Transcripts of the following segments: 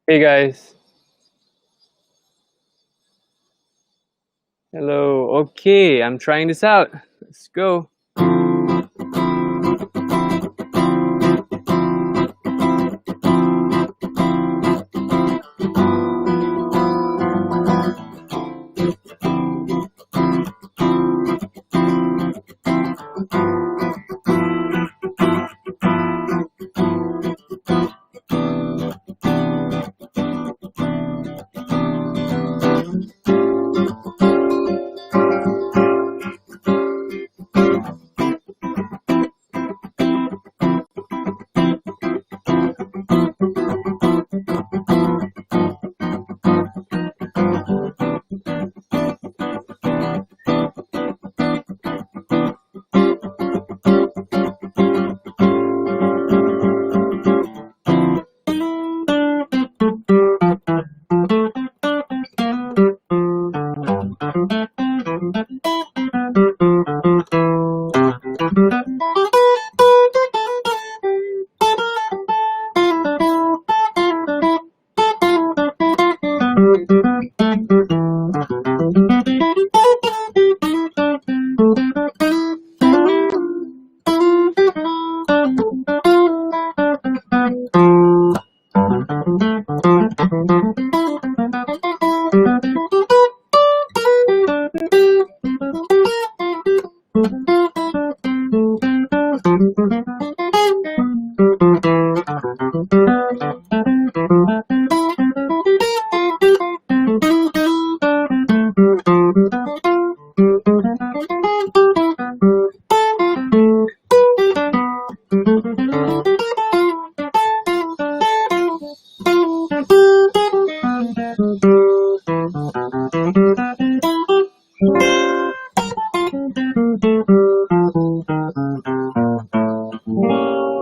Hey guys. Hello. Okay, I'm trying this out. Let's go.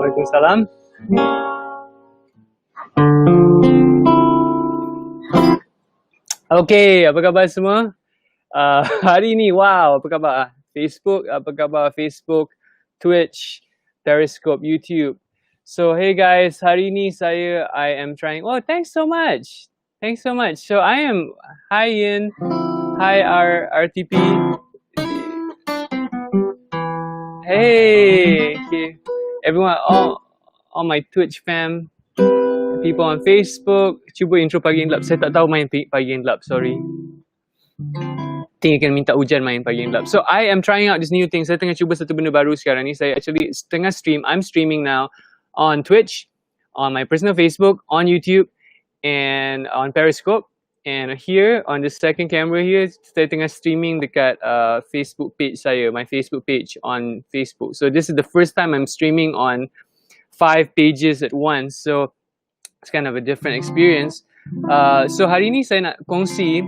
Waalaikumsalam. Okay, apa khabar semua? Hari ini, wow, apa khabar? Facebook, apa khabar? Facebook, Twitch, Periscope, YouTube. So, hey guys, hari ini I am trying. Oh, thanks so much. Thanks so much. So, hi Ian, hi RTP. Hey, okay. Everyone, all my Twitch fam, people on Facebook, cuba intro pagi gelap. Saya tak tahu main pagi gelap, sorry. Think akan minta hujan main pagi gelap. So I am trying out this new thing. Saya tengah cuba satu benda baru sekarang ni. Saya actually tengah stream. I'm streaming now on Twitch, on my personal Facebook, on YouTube, and on Periscope. And here on the second camera here, saya tengah streaming dekat Facebook page saya, my Facebook page on Facebook. So this is the first time I'm streaming on 5 pages at once. So it's kind of a different experience. So hari ni saya nak kongsi,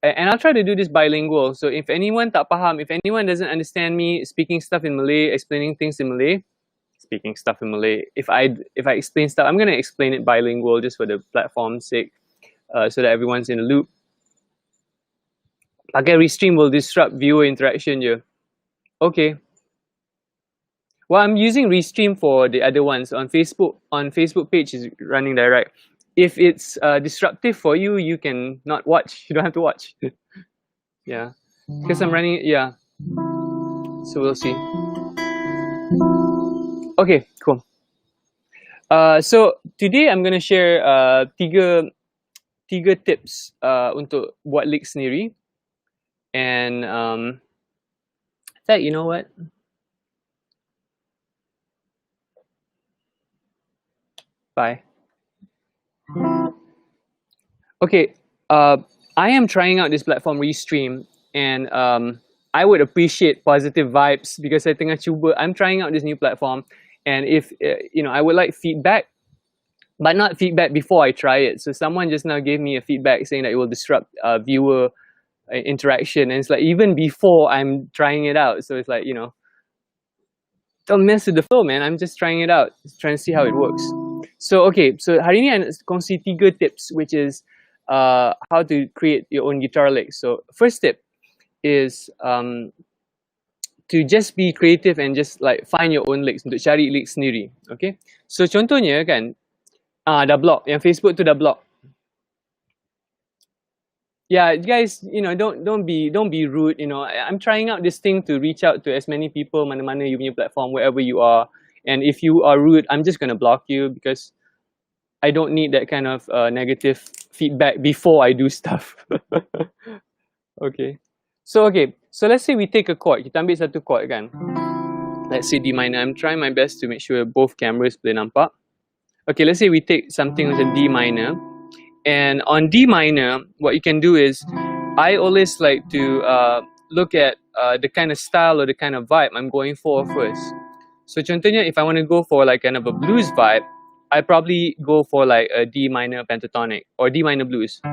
and I'll try to do this bilingual. So if anyone tak faham, if anyone doesn't understand me speaking stuff in Malay, explaining things in Malay, speaking stuff in Malay, if I explain stuff, I'm going to explain it bilingual just for the platform's sake, so that everyone's in the loop. Pakai restream will disrupt viewer interaction je. Okay. Well, I'm using restream for the other ones on Facebook. On Facebook page is running direct. If it's disruptive for you, you can not watch. You don't have to watch. Yeah, because I'm running. Yeah. So we'll see. Okay, cool. So today I'm gonna share tiga tips untuk buat lick sendiri. And you know what? Bye. Okay, I am trying out this platform Restream, and I would appreciate positive vibes because saya tengah cuba. I'm trying out this new platform, and if I would like feedback, but not feedback before I try it. So someone just now gave me a feedback saying that it will disrupt viewer interaction, and it's like even before I'm trying it out. So it's like don't mess with the flow, man. I'm just trying it out, just trying to see how it works. So okay, so hari ni I nak kongsi 3 tips, which is how to create your own guitar licks. So first tip is to just be creative and just like find your own licks, untuk cari licks sendiri. Okay, so contohnya kan, dah block, yang Facebook tu dah block. yeah, guys, don't be rude. I'm trying out this thing to reach out to as many people, mana-mana you punya platform, wherever you are. And if you are rude, I'm just gonna block you, because I don't need that kind of negative feedback before I do stuff. Okay. So let's say we take a chord. Kita ambil satu chord kan. Let's say D minor. I'm trying my best to make sure both cameras boleh nampak. Okay, let's say we take something with a D minor. And on D minor, what you can do is, I always like to look at the kind of style or the kind of vibe I'm going for first. So contohnya, if I want to go for like kind of a blues vibe, I probably go for like a D minor pentatonic or D minor blues.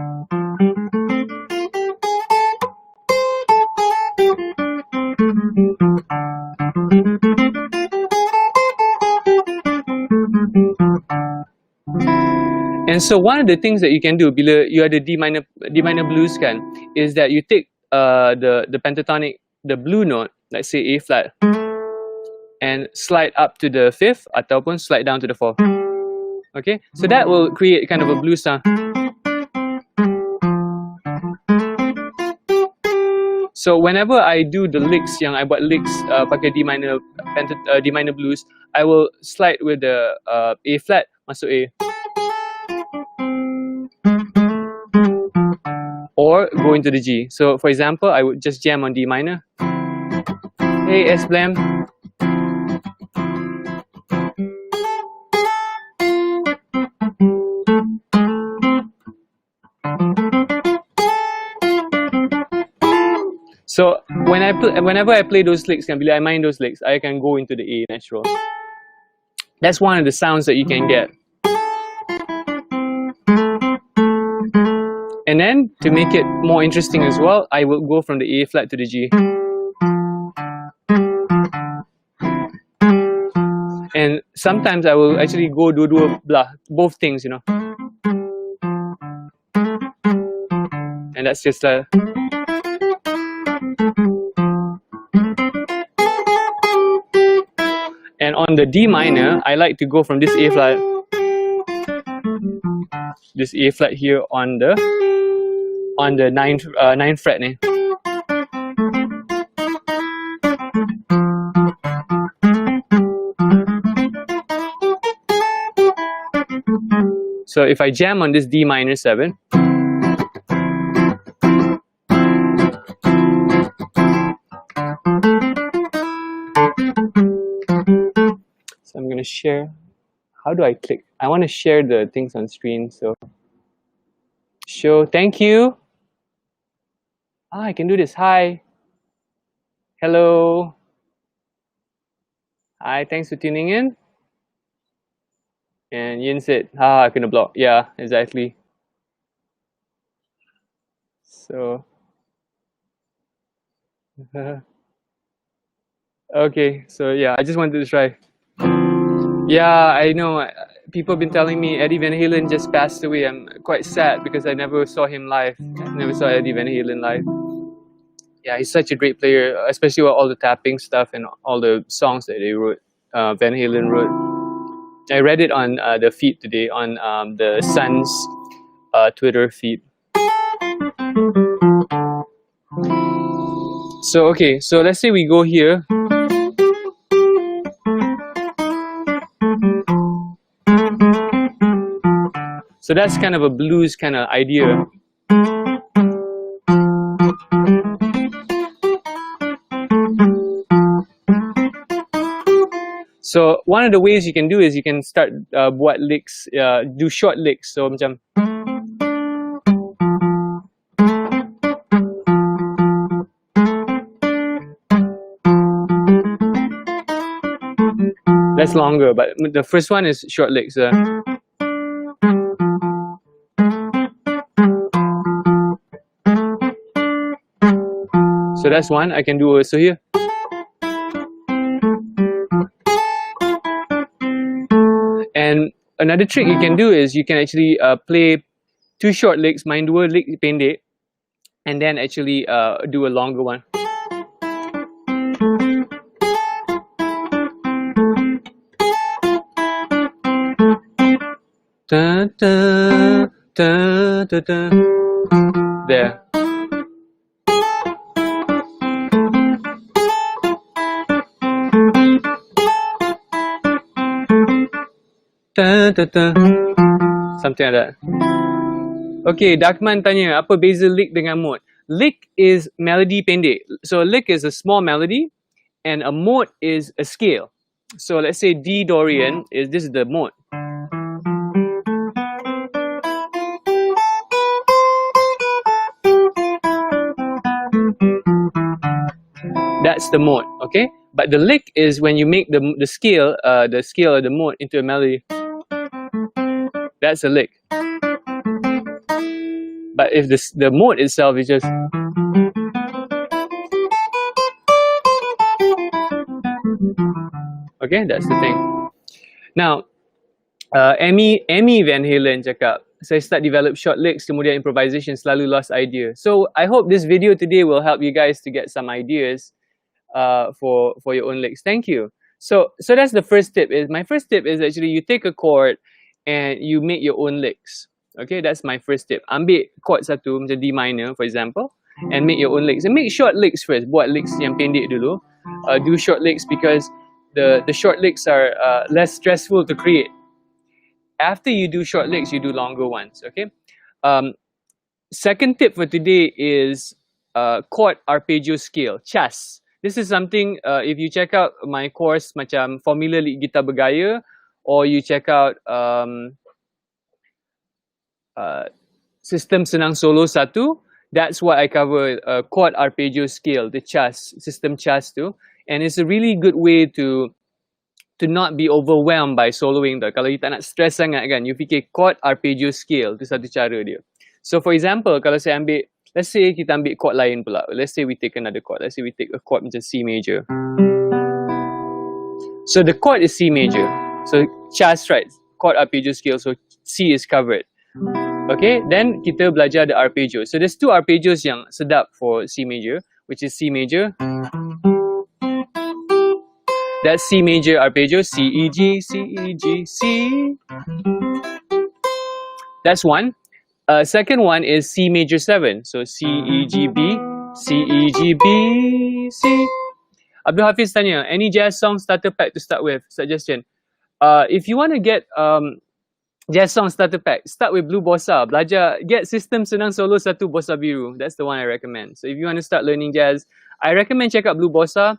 And so one of the things that you can do bila you ada D minor blues kan, is that you take the pentatonic, the blue note, let's say A flat, and slide up to the 5th ataupun slide down to the 4th. Okay, so that will create kind of a blues sound. So whenever I do the licks, yang I buat licks pakai D minor blues, I will slide with the A flat masuk A, or go into the G. So for example, I would just jam on D minor. Hey S Blam. So whenever I play those licks, bila I main those licks, I can go into the A natural. That's one of the sounds that you can get. And then to make it more interesting as well, I will go from the A flat to the G. And sometimes I will actually go dua-dua belah, both things, And that's just And on the D minor, I like to go from this A flat, here on the 9th fret ni. So if I jam on this D minor 7, so I'm going to share. How do I click? I want to share the things on screen. So show. Thank you. I can do this. Hi. Hello. Hi. Thanks for tuning in. And Yin said, I couldn't block. Yeah, exactly. So okay. So yeah, I just wanted to try. Yeah, I know. People have been telling me Eddie Van Halen just passed away. I'm quite sad because I never saw him live. I never saw Eddie Van Halen live. Yeah, he's such a great player, especially with all the tapping stuff and all the songs that they wrote. Van Halen wrote. I read it on the feed today, on the Sun's Twitter feed. So okay, so let's say we go here. So that's kind of a blues kind of idea. So one of the ways you can do is you can start buat licks, do short licks. So macam that's longer, but the first one is short licks. So that's one I can do also here. And another trick you can do is you can actually play 2 short licks, main 2 lick pendek, and then actually do a longer one. Da, da, da, da, da. There. Something like that. Okay, Darkman tanya, apa beza lick dengan mode? Lick is melody pendek. So a lick is a small melody and a mode is a scale. So let's say D Dorian this is the mode. That's the mode, okay? But the lick is when you make the scale or the mode into a melody. That's a lick. But if the mode itself is just okay, that's the thing. Now, Amy Van Halen cakap, saya start develop short licks, kemudian improvisation, selalu lost idea. So I hope this video today will help you guys to get some ideas for your own licks. Thank you. So that's the first tip. My first tip is actually you take a chord and you make your own licks. Okay, that's my first tip. Ambil chord satu macam D minor for example and make your own licks. And make short licks first. Buat licks yang pendek dulu. Do short licks because the short licks are less stressful to create. After you do short licks, you do longer ones. Okay. Second tip for today is chord arpeggio scale, CHAS. This is something if you check out my course macam Formula Lead Gitar Bergaya, or you check out Sistem Senang Solo 1, that's what I cover, chord arpeggio scale, the CHAS, system CHAS tu. And it's a really good way to not be overwhelmed by soloing tu. Kalau you tak nak stress sangat kan, you fikir chord arpeggio scale, tu satu cara dia. So for example, kalau saya ambil, let's say kita ambil chord lain pula. Let's say we take another chord. Let's say we take a chord macam C major. So the chord is C major. So CHAS, right? Chord arpeggio scale, so C is covered. Okay, then kita belajar the arpeggio. So there's two arpeggios yang sedap for C major, which is C major. That's C major arpeggio, C, E, G, C, E, G, C. That's one. Second one is C major 7. So C, E, G, B, C, E, G, B, C. Abdul Hafiz tanya, any jazz song starter pack to start with? Suggestion. If you want to get jazz song starter pack, start with Blue Bossa. Belajar, get Sistem Senang Solo 1 Bossa Biru. That's the one I recommend. So if you want to start learning jazz, I recommend check out Blue Bossa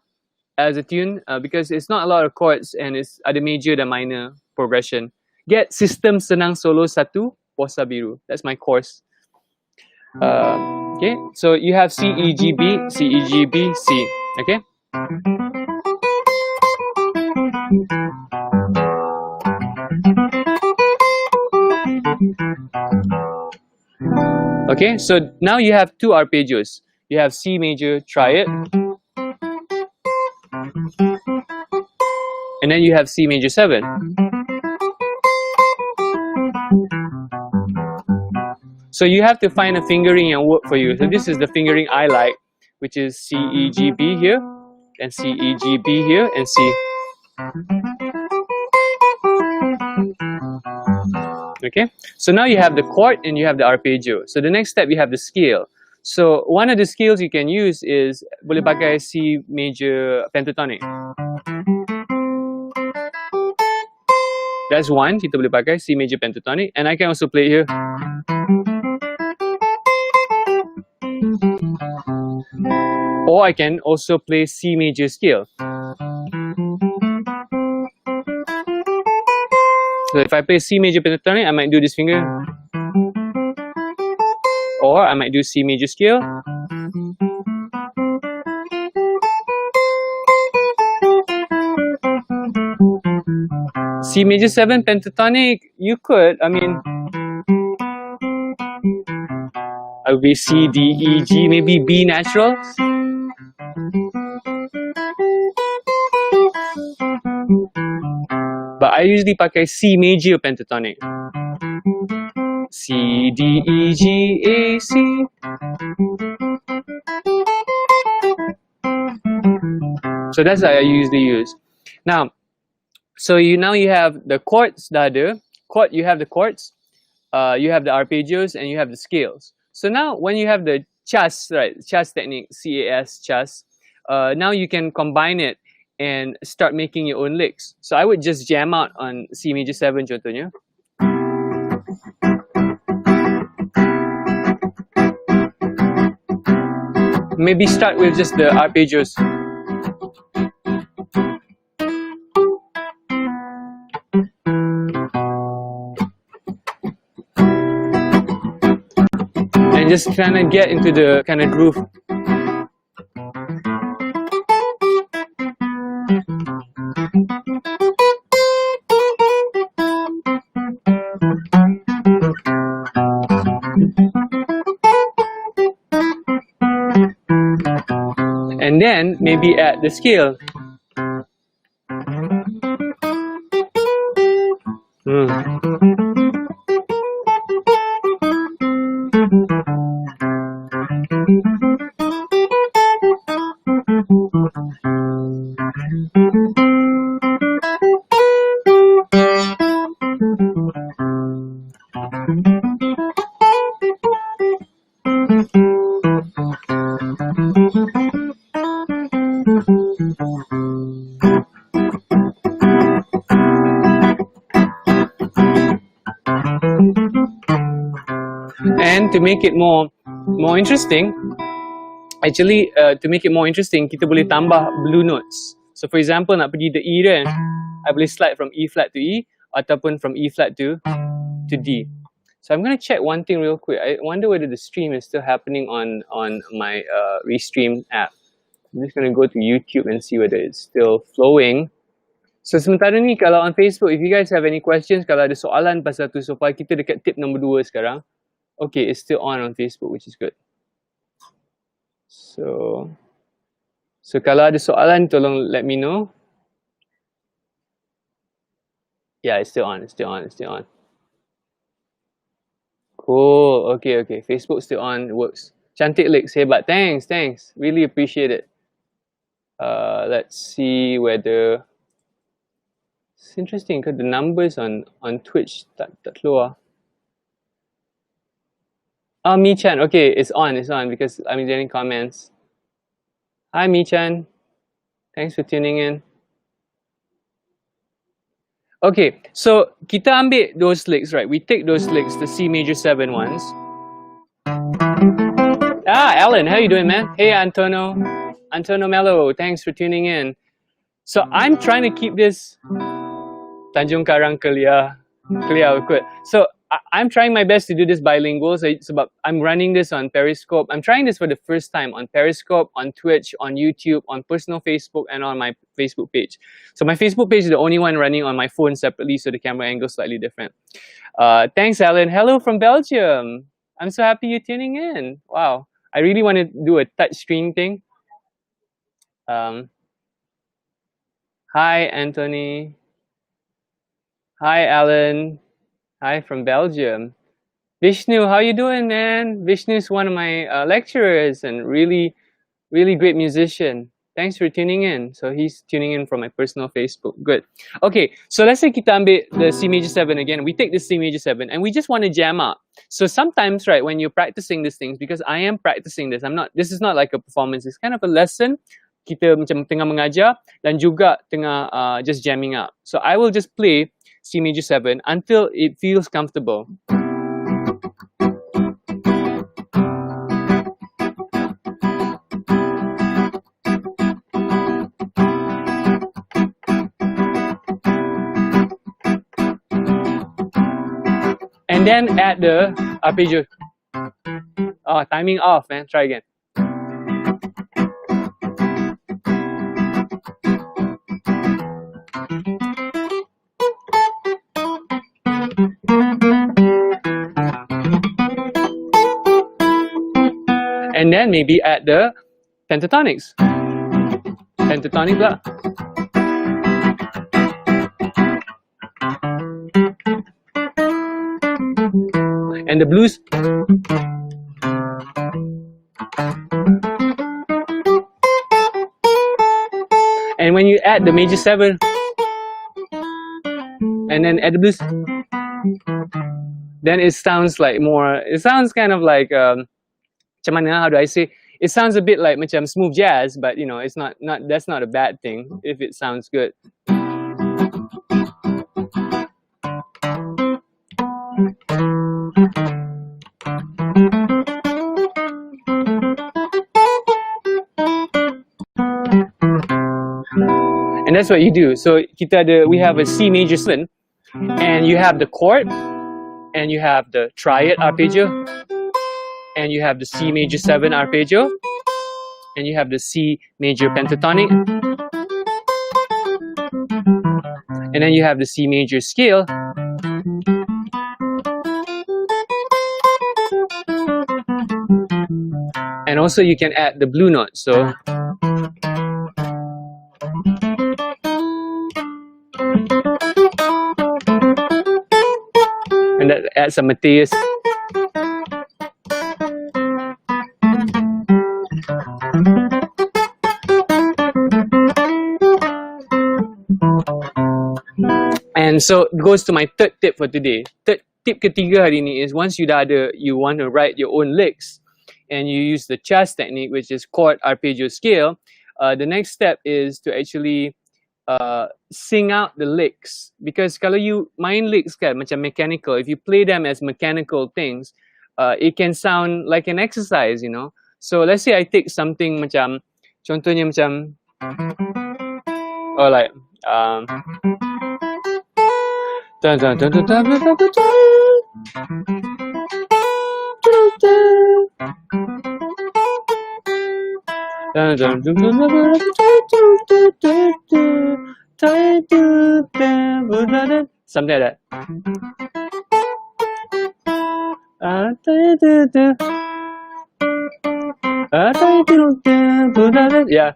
as a tune because it's not a lot of chords and it's ada major dan minor progression. Get Sistem Senang Solo 1 Bossa Biru. That's my course. Okay, so you have C, E, G, B, C, E, G, B, C. Okay. Okay, so now you have two arpeggios. You have C major, try it. And then you have C major 7. So you have to find a fingering and work for you. So this is the fingering I like, which is C, E, G, B here, and C, E, G, B here, and C. Okay, so now you have the chord and you have the arpeggio. So the next step, you have the scale. So one of the scales you can use is boleh pakai C major pentatonic. That's one, kita boleh pakai C major pentatonic, and I can also play here. Or I can also play C major scale. So if I play C major pentatonic, I might do this finger. Or I might do C major scale. C major 7 pentatonic, you could, I mean, I would be C, D, E, G, maybe B natural. But I usually pakai C major pentatonic. C, D, E, G, A, C. So that's what I usually use. Now, so now you have the chords, you have the chords, you have the arpeggios, and you have the scales. So now when you have the CHAS, right, CHAS technique, CAS, CHAS, now you can combine it and start making your own licks. So I would just jam out on C major 7 contohnya. Maybe start with just the arpeggios. And just kind of get into the kind of groove. And then maybe add the scale. And to make it more interesting, actually to make it more interesting, kita boleh tambah blue notes. So for example, nak pergi the E kan, I boleh slide from E flat to E ataupun from E flat to D. So I'm going to check one thing real quick. I wonder whether the stream is still happening on my Restream app. I'm just going to go to YouTube and see whether it's still flowing. So sementara ni kalau on Facebook, if you guys have any questions, kalau ada soalan pasal tu, so far kita dekat tip nombor 2 sekarang. Okay, it's still on Facebook, which is good. So kalau ada soalan, tolong let me know. Yeah, it's still on, it's still on, it's still on. Cool, okay. Facebook still on, it works. Cantik licks, hebat. Thanks. Really appreciate it. Let's see whether... It's interesting because the numbers on Twitch tak keluar. Oh, Mi-chan, okay, it's on because I'm getting comments. Hi, Mi-chan. Thanks for tuning in. Okay, so kita ambil those licks, right? We take those licks, the C major 7 ones. Alan, how you doing, man? Hey, Antonio Mello, thanks for tuning in. So I'm trying to keep this Tanjung Karang clear. So I'm trying my best to do this bilingual. So it's about, I'm running this on Periscope. I'm trying this for the first time on Periscope, on Twitch, on YouTube, on personal Facebook, and on my Facebook page. So my Facebook page is the only one running on my phone separately, so the camera angle is slightly different. Thanks, Alan. Hello from Belgium. I'm so happy you're tuning in. Wow. I really want to do a touch screen thing. Hi, Anthony. Hi, Alan. Hi from Belgium. Vishnu, how you doing, man? Vishnu is one of my lecturers and really great musician. Thanks for tuning in. So he's tuning in from my personal Facebook. Good. Okay, so let's say kita ambil the C major 7 again. We take the C major 7 and we just want to jam out. So sometimes, right, when you're practicing these things, because I am practicing this, this is not like a performance, it's kind of a lesson. Kita macam tengah mengajar dan juga tengah just jamming out. So I will just play C major 7 until it feels comfortable. And then add the arpeggio. Oh, timing off, man. Try again. And then maybe add the pentatonics. Pentatonic pula. And the blues. And when you add the major 7, and then add the blues, then it sounds like more, it sounds kind of like, how do I say? it sounds a bit like macam smooth jazz, but you know, it's not that's not a bad thing if it sounds good. And that's what you do. So we have a C major 7, and you have the chord, and you have the triad arpeggio, and you have the C major 7 arpeggio, and you have the C major pentatonic, and then you have the C major scale, and also you can add the blue note. So and that adds a Matthias. And so it goes to my third tip for today. Third tip ketiga hari ni is once you want to write your own licks and you use the Chas technique, which is chord, arpeggio, scale. The next step is to actually sing out the licks, because kalau you main licks kan macam mechanical, if you play them as mechanical things, it can sound like an exercise, you know. So let's say I take something macam, contohnya macam, or like something like that. Yeah.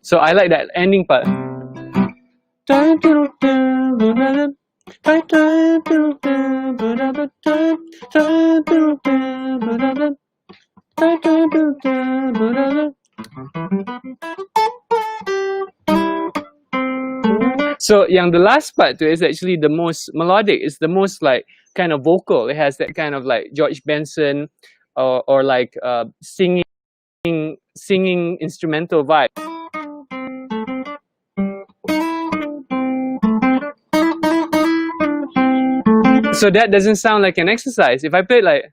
So I like that ending part. So yang the last part to is actually the most melodic. It's the most like kind of vocal. It has that kind of like George Benson or like singing instrumental vibe. So that doesn't sound like an exercise. If I play like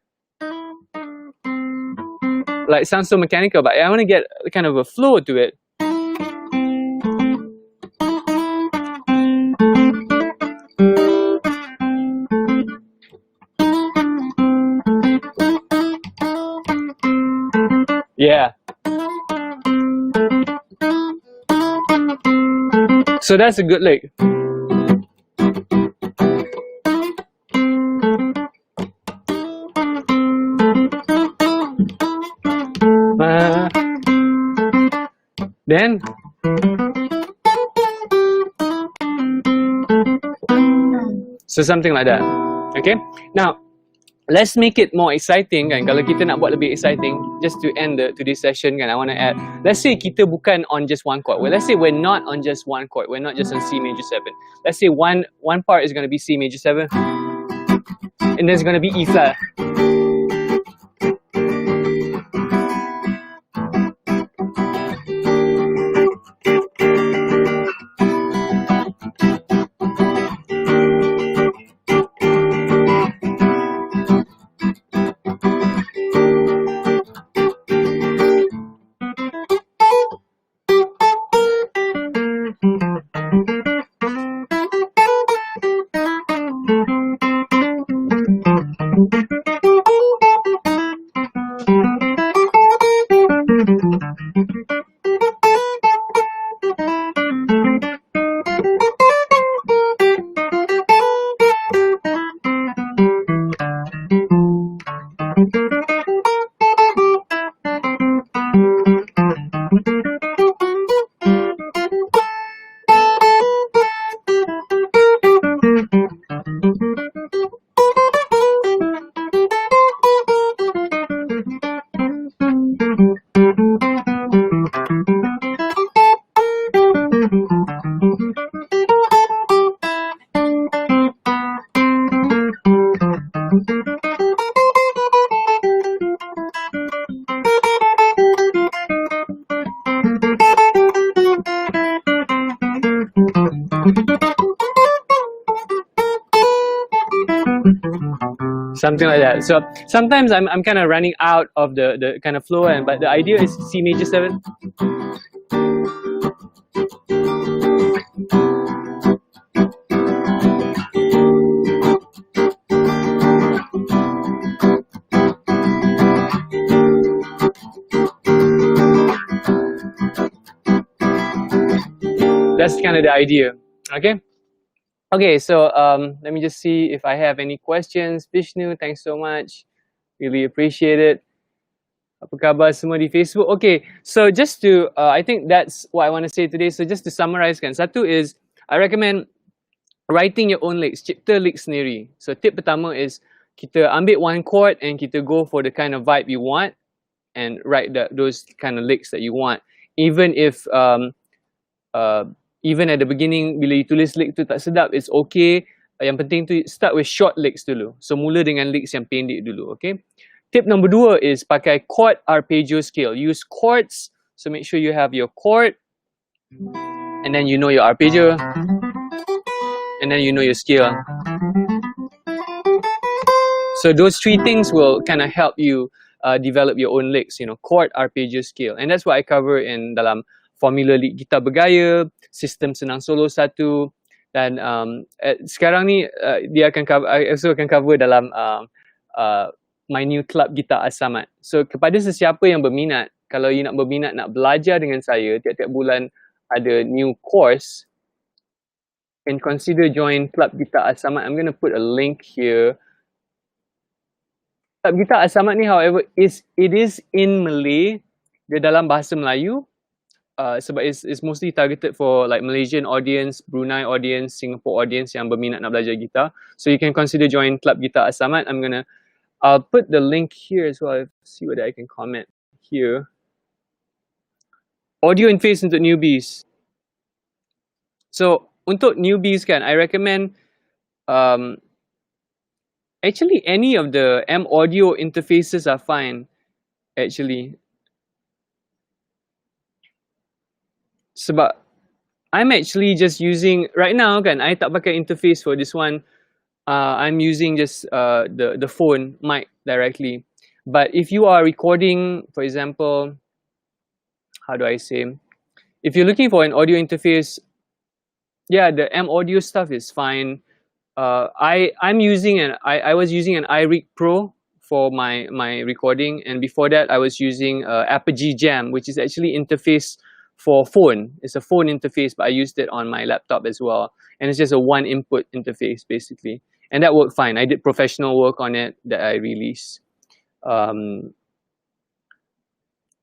it sounds so mechanical, but I want to get kind of a flow to it. Yeah. So that's a good lick. Then so something like that. Okay. Now let's make it more exciting kan. Kalau kita nak buat lebih exciting, just to end today's session kan, I want to add, let's say kita bukan on just one chord. Well, let's say we're not on just one chord. We're not just on C major 7. Let's say one part is going to be C major 7, and then it's going to be E flat. something like that. So sometimes I'm kind of running out of the kind of flow, but the idea is C major 7. That's kind of the idea. Okay. Okay, so let me just see if I have any questions. Vishnu, thanks so much. Really appreciate it. Apa khabar semua di Facebook? Okay, so just to, I think that's what I want to say today. So just to summarize kan, satu is, I recommend writing your own licks, cipta licks sendiri. So tip pertama is, kita ambil one chord and kita go for the kind of vibe you want and write those kind of licks that you want. Even if, even at the beginning, bila you tulis lick tu tak sedap, it's okay. Yang penting tu start with short licks dulu. So mula dengan licks yang pendek dulu, okay? Tip number 2 is pakai chord arpeggio scale. Use chords, so make sure you have your chord, and then you know your arpeggio, and then you know your scale. So those 3 things will kind of help you develop your own licks, you know, chord, arpeggio, scale. And that's what I cover in dalam formula lead gitar bergaya, sistem senang solo 1, dan sekarang ni dia akan cover, I also akan cover dalam my new club gitar Asamat. So kepada sesiapa yang berminat, kalau you nak berminat nak belajar dengan saya, tiap-tiap bulan ada new course, and consider join club gitar Asamat. I'm going to put a link here. Club gitar Asamat ni, however, it is in Malay. Dia dalam bahasa Melayu. Sebab it's mostly targeted for like Malaysian audience, Brunei audience, Singapore audience yang berminat nak belajar gitar. So you can consider join club gitar Asamat. I'll put the link here as well. See whether I can comment here. Audio interface untuk newbies. So untuk newbies kan, I recommend actually any of the M audio interfaces are fine. Actually, sebab I'm actually just using right now kan, I tak pakai interface for this one. I'm using just the phone mic directly. But if you are recording, for example, how do I say? If you're looking for an audio interface, yeah, the M audio stuff is fine. I was using an iRig Pro for my recording, and before that I was using Apogee Jam, which is actually interface for phone. It's a phone interface, but I used it on my laptop as well, and it's just a one input interface basically. And that worked fine. I did professional work on it that I released.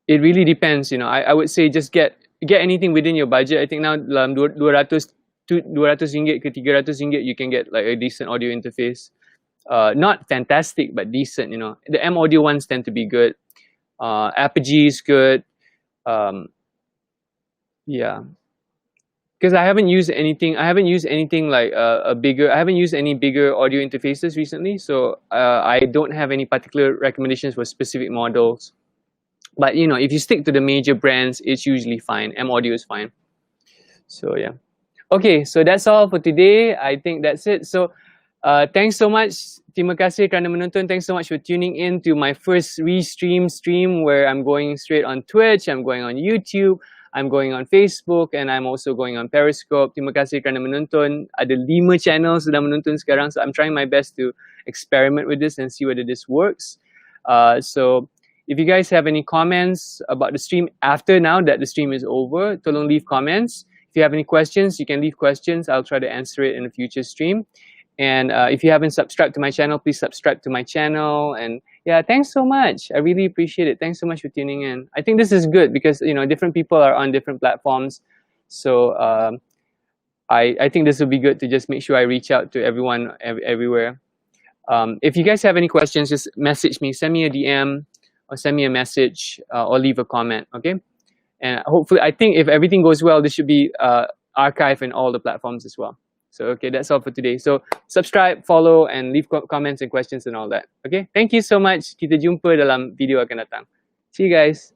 It really depends, you know. I would say just get anything within your budget. I think now dalam 200 ringgit ke 300 ringgit you can get like a decent audio interface. Not fantastic, but decent, you know. The M audio ones tend to be good. Apogee is good. Yeah. Because I haven't used anything like I haven't used any bigger audio interfaces recently, so I don't have any particular recommendations for specific models. But you know, if you stick to the major brands, it's usually fine. M audio is fine. So yeah. Okay, so that's all for today. I think that's it. So thanks so much. Terima kasih kerana menonton. Thanks so much for tuning in to my first stream where I'm going straight on Twitch, I'm going on YouTube, I'm going on Facebook, and I'm also going on Periscope. Terima kasih kerana menonton. Ada 5 channel sedang menonton sekarang, so I'm trying my best to experiment with this and see whether this works. So if you guys have any comments about the stream after now that the stream is over, tolong leave comments. If you have any questions, you can leave questions. I'll try to answer it in a future stream. And if you haven't subscribed to my channel, please subscribe to my channel. And yeah, thanks so much. I really appreciate it. Thanks so much for tuning in. I think this is good because, you know, different people are on different platforms. So I think this will be good to just make sure I reach out to everyone everywhere. If you guys have any questions, just message me, send me a DM or send me a message or leave a comment, okay? And hopefully, I think if everything goes well, this should be archived in all the platforms as well. So, okay, that's all for today. So, subscribe, follow, and leave comments and questions and all that. Okay, thank you so much. Kita jumpa dalam video akan datang. See you guys.